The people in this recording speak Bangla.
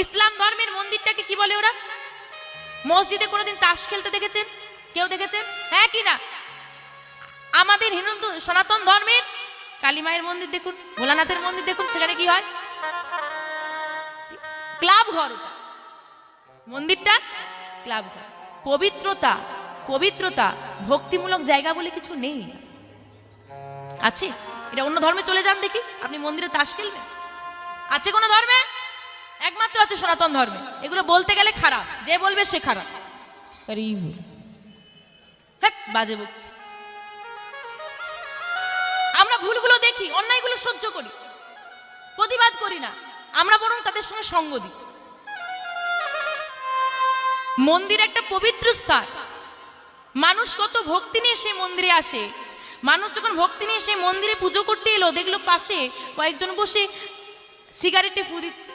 ইসলাম ধর্মের মন্দিরটাকে কি বলে ওরা? মসজিদে কোনোদিন তাস খেলতে দেখেছেন? কেউ দেখেছেন? হ্যাঁ কি না? আমাদের হিন্দু সনাতন ধর্মের কালী মায়ের মন্দির দেখুন, ভোলানাথের মন্দির দেখুন, সেখানে কি হয়? ক্লাব ঘর। ওটা মন্দিরটা ক্লাব ঘর। পবিত্রতা, পবিত্রতা, ভক্তিমূলক জায়গা বলে কিছু নেই। আছে? এটা অন্য ধর্মে চলে যান দেখি, আপনি মন্দিরে তাস খেলবেন? আছে কোনো ধর্মে? একমাত্র আছে সনাতন ধর্মে। এগুলো বলতে গেলে খারাপ, যে বলবে সে খারাপ। বাজে বকছি। আমরা ভুলগুলো দেখি, অন্যায়গুলো সহ্য করি, প্রতিবাদ করি না, আমরা বরং তাদের সঙ্গে সঙ্গ দিই। মন্দির একটা পবিত্র স্থান। মানুষ কত ভক্তি নিয়ে সেই মন্দিরে আসে। মানুষ যখন ভক্তি নিয়ে সেই মন্দিরে পুজো করতে এলো, দেখলো পাশে কয়েকজন বসে সিগারেটে ফু দিচ্ছে।